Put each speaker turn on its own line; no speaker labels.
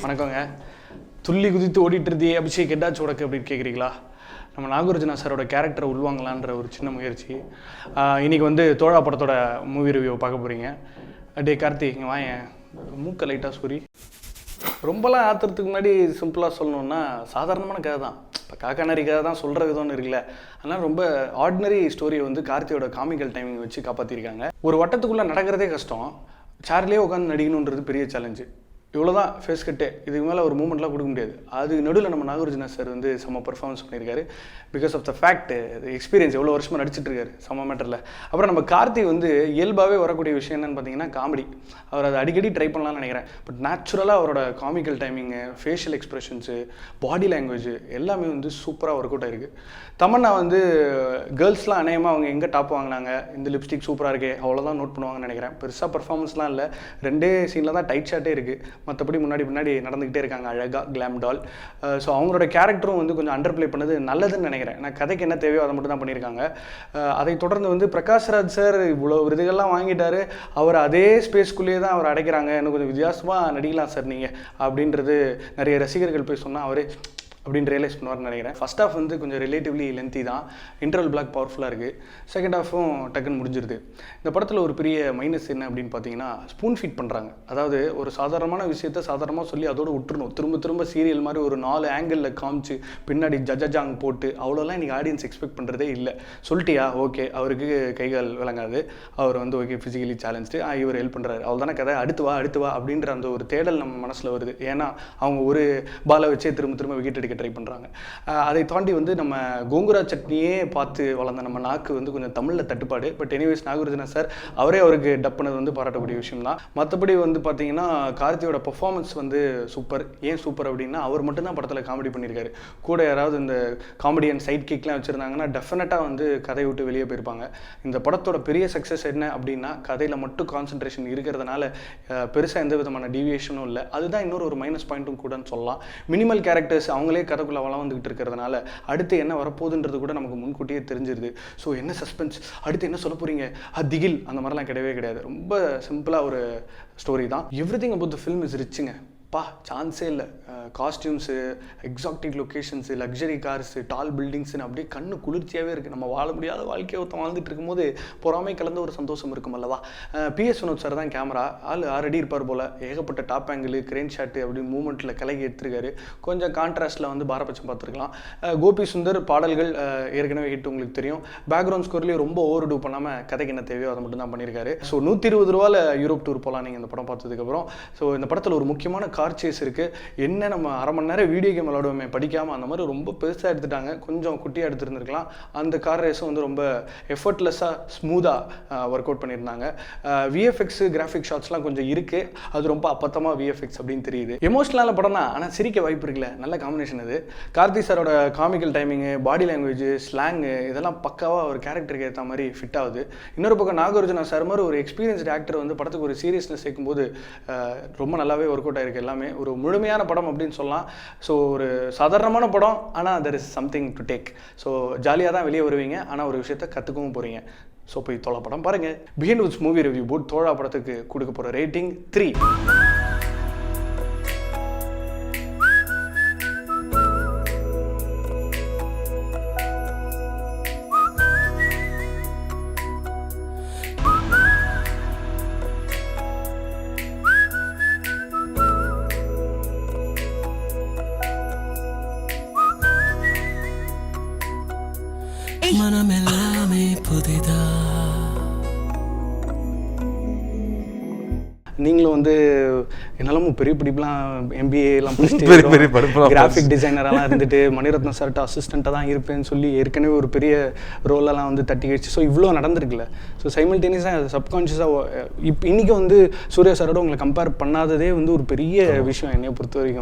வணக்கங்க. துள்ளி குதித்து ஓடிட்டு இருந்தே அபிஷேக் எட்டாச்சு உடக்கு அப்படின்னு கேட்குறீங்களா? நம்ம நாகார்ஜுனா சாரோட கேரக்டரை உள்வாங்கலான்ற ஒரு சின்ன முயற்சி. இன்றைக்கி வந்து தோழா படத்தோட மூவி ரிவ்யூ பார்க்க போகிறீங்க. டே கார்த்தி, இங்கே வாயேன், மூக்க லைட்டாக சூரி. ரொம்பலாம் ஆத்துறதுக்கு முன்னாடி சிம்பிளாக சொல்லணுன்னா சாதாரணமான கதை தான். இப்போ காக்கானரி கதை தான் சொல்கிற விதம்னு இருக்குல்ல. அதனால் ரொம்ப ஆர்டினரி ஸ்டோரியை வந்து கார்த்தியோட காமிக்கல் டைமிங் வச்சு காப்பாற்றிருக்காங்க. ஒரு வட்டத்துக்குள்ளே நடக்கிறதே கஷ்டம், சேர்லேயே உட்காந்து நடிக்கணுன்றது பெரிய சேலஞ்சு. இவ்வளோதான் ஃபேஸ் கட்டு, இதுக்கு மேலே ஒரு மூமெண்ட்லாம் கொடுக்க முடியாது. அது நடுவில் நம்ம நாகார்ஜுனா சார் வந்து செம்ம பர்ஃபார்மன்ஸ் பண்ணியிருக்காரு. Because of the fact experience எவ்வளோ வருஷமாக நடிச்சிட்டு இருக்காரு செம்ம மேட்டரில். அப்புறம் நம்ம கார்த்தி வந்து இயல்பாகவே வரக்கூடிய விஷயம் என்னென்னு பார்த்தீங்கன்னா காமெடி. அவர் அதை அடிக்கடி ட்ரை பண்ணலாம்னு நினைக்கிறேன். பட் நேச்சுரலாக அவரோட comical timing, facial expressions, body language எல்லாமே வந்து சூப்பராக ஒர்க் அவுட் ஆகிருக்கு. தமன்னா வந்து கேர்ள்ஸ்லாம் அநேகமாக அவங்க எங்கே டாப் வாங்கினாங்க, இந்த லிப்ஸ்டிக் சூப்பராக இருக்கே, அவ்வளோதான் நோட் பண்ணுவாங்கன்னு நினைக்கிறேன். பெருசாக பர்ஃபார்மன்ஸ்லாம் இல்லை, 2 சீனில் தான் டைட் ஷாட்டே இருக்குது. மற்றபடி முன்னாடி நடந்துக்கிட்டே இருக்காங்க அழகாக கிளாம் டால். ஸோ அவங்களோட கேரக்டரும் வந்து கொஞ்சம் அண்டர் ப்ளே பண்ணது நல்லதுன்னு நினைக்கிறேன். நான் கதைக்கு என்ன தேவையோ அதை மட்டும் தான் பண்ணியிருக்காங்க. அதை தொடர்ந்து வந்து பிரகாஷ்ராஜ் சார் இவ்வளோ விருதுகள்லாம் வாங்கிட்டார், அவர் அதே ஸ்பேஸ்க்குள்ளேயே தான் அவர் அடைக்கிறாங்க. இன்னும் கொஞ்சம் வித்தியாசமாக நடிக்கலாம் சார் நீங்கள் அப்படின்றது நிறைய ரசிகர்கள் போய் சொன்னால் அவரே அப்படின்னு ரியலைஸ் பண்ணுவார்னு நினைக்கிறேன். ஃபர்ஸ்ட் ஹாஃப் வந்து கொஞ்சம் ரிலேட்டிவ்லி லென்த்தி தான், இன்டர்வல் பிளாக் பவர்ஃபுல்லாக இருக்குது. செகண்ட் ஹாஃபும் டக்குன்னு முடிஞ்சிருது. இந்த படத்தில் ஒரு பெரிய மைனஸ் என்ன அப்படின்னு பார்த்தீங்கன்னா ஸ்பூன் ஃபீட் பண்ணுறாங்க. அதாவது ஒரு சாதாரணமான விஷயத்த சாதாரணமாக சொல்லி அதோடு விட்டுருணும். திரும்ப சீரியல் மாதிரி ஒரு 4 ஆங்கிளில் காமிச்சு பின்னாடி ஜஜாங் போட்டு அவ்வளோலாம் இன்றைக்கி ஆடியன்ஸ் எக்ஸ்பெக்ட் பண்ணுறதே இல்லை. சொல்லிட்டியா ஓகே, அவருக்கு கைகால் விளங்காது, அவர் வந்து ஓகே ஃபிசிக்கலி சேலஞ்சு, இவர் ஹெல்ப் பண்ணுறாரு, அவ்வளோ தானே கதை, அடுத்து வா அப்படின்ற அந்த ஒரு தேடல் நம்ம மனசில் வருது. ஏன்னா அவங்க ஒரு பாலை வச்சே திரும்ப விக்கெட் எடுக்க ட்ரை பண்ணுறாங்க. அதை தாண்டி வந்து நம்ம கோங்குரா சட்னியே பார்த்து வளர்ந்த நம்ம நாக்கு வந்து கொஞ்சம் தமிழில் தட்டுப்பாடு. பட் எனிவேஸ் நாகார்ஜுனா சார் அவருக்கு டப் பண்ணது வந்து பாராட்டக்கூடிய விஷயம் தான். மற்றபடி வந்து பார்த்தீங்கன்னா கார்த்தியோட பர்ஃபார்மன்ஸ் வந்து சூப்பர். ஏன் சூப்பர் அப்படின்னா அவர் மட்டும்தான் படத்தில் காமெடி பண்ணியிருக்காரு. கூட யாராவது இந்த காமெடியன் சைட் கிக்லாம் வச்சுருந்தாங்கன்னா டெஃபினட்டாக வந்து கதையை விட்டு வெளியே போயிருப்பாங்க. இந்த படத்தோட பெரிய சக்ஸஸ் என்ன அப்படின்னா கதையில் மட்டும் கான்சன்ட்ரேஷன் இருக்கிறதுனால பெருசாக எந்த விதமான டீவியேஷனும் இல்லை. அதுதான் இன்னொரு ஒரு மைனஸ் பாயிண்ட்டும் கூடன்னு சொல்லலாம். மினிமல் கேரக்டர்ஸ் அவங்களே கதைக்குள்ளே வளர்ந்துக்கிட்டு இருக்கிறதுனால அடுத்து என்ன வரப்போகுதுன்றது கூட நமக்கு முன்கூட்டியே தெரிஞ்சிருது. ஸோ என்ன சஸ்பென்ஸ், அடுத்து என்ன சொல்ல போகிறீங்க, திகில், அந்த மாதிரிலாம் கிடையவே கிடையாது. ரொம்ப சிம்பிளாக ஒரு ஸ்டோரி தான். Everything about the film is ரிச்சுங்க. சான்ஸே இல்லை. Costumes, exotic locations, luxury cars, tall பில்டிங்ஸ்னு அப்படியே கண்ணு குளிர்ச்சியாகவே இருக்குது. நம்ம வாழ முடியாத வாழ்க்கையை ஒருத்தன் வாழ்ந்துட்டு இருக்கும்போது பொறாமை கலந்த ஒரு சந்தோஷம் இருக்கும் அல்லவா. PS வினோத் சார் தான் கேமரா. ஆள் ஆல்ரெடி இருப்பார் போல். ஏகப்பட்ட டாப் ஆங்கிள், கிரேன் ஷாட்டு அப்படின்னு மூமெண்ட்டில் கலகி எடுத்துருக்காரு. கொஞ்சம் கான்ட்ராஸ்ட்டில் வந்து பாரபட்சம் பார்த்துருக்கலாம். கோபி சுந்தர் பாடல்கள் ஏற்கனவே ஹிட் உங்களுக்கு தெரியும். பேக்ரவுண்ட் ஸ்கோர்லேயும் ரொம்ப ஓவர் டூ பண்ணாமல் கதைக்கு என்ன தேவையோ அதை மட்டும் தான் பண்ணியிருக்காரு. ஸோ 120 ரூபாயில் யூரோப் டூர் போகலாம் நீங்கள் இந்த படம் பார்த்ததுக்கப்புறம். ஸோ இந்த படத்தில் ஒரு முக்கியமான கார் சேஸ் இருக்குது. என்ன நம்ம அரை மணி நேரம் வீடியோ கேம் விளாடுவோமே படிக்காமல், அந்த மாதிரி ரொம்ப பெருசாக எடுத்துட்டாங்க. கொஞ்சம் குட்டியாக எடுத்துருந்துருக்கலாம். அந்த கார் ரேஸும் வந்து ரொம்ப எஃபர்ட்லெஸ்ஸாக ஸ்மூத்தாக ஒர்க் அவுட் பண்ணியிருந்தாங்க. விஎஃப்எக்ஸ் கிராஃபிக் ஷாட்ஸ்லாம் கொஞ்சம் இருக்குது, அது ரொம்ப அப்பத்தமாக விஎஃப்எக்ஸ் அப்படின்னு தெரியுது. எமோஷனலான படம் தான், ஆனால் சிரிக்க வாய்ப்பு இருக்குல்ல. நல்ல காம்பினேஷன் அது. கார்த்தி சாரோட comical timing, body language, slang இதெல்லாம் பக்காவாக ஒரு கேரக்டருக்கு ஏற்ற மாதிரி ஃபிட் ஆகுது. இன்னொரு பக்கம் நாகார்ஜுனா சார் மாதிரி ஒரு எக்ஸ்பீரியன்ஸ்டு ஆக்டர் வந்து படத்துக்கு ஒரு சீரியஸ்னஸ் சேர்க்கும்போது ரொம்ப நல்லாவே ஒர்க் அவுட் ஆகிருக்கு. எல்லாமே ஒரு முழுமையான படம் அப்படின்னு சொல்லலாம். ஸோ ஒரு சாதாரணமான படம், ஆனால் there is something to take. So ஜாலியாக தான் வெளியே வருவீங்க, ஆனால் ஒரு விஷயத்தை கற்றுக்கவும் போகிறீங்க. ஸோ போய் தோழா படம் பாருங்கள். Behindwoods movie review board Thozha படத்துக்கு கொடுக்க போகிற ரேட்டிங் 3.
மனமெல்லாமே புதிதா.
நீங்களும் வந்து என்னாலும் பெரிய படிப்புலாம் MBAலாம் படிச்சுட்டு கிராஃபிக் டிசைனரெல்லாம் இருந்துட்டு மணிரத்னம் சார்ட்ட அசிஸ்டண்ட்டாக தான் இருப்பேன்னு சொல்லி ஏற்கனவே ஒரு பெரிய ரோலெல்லாம் வந்து தட்டி கழிச்சு. ஸோ இவ்வளோ நடந்திருக்குல்ல. ஸோ சைமல்டேனியஸாக சப்கான்ஷியஸாக இன்றைக்கி வந்து சூர்யா சாரோட உங்களை கம்பேர் பண்ணாததே வந்து ஒரு பெரிய விஷயம் என்னையை பொறுத்த வரைக்கும்.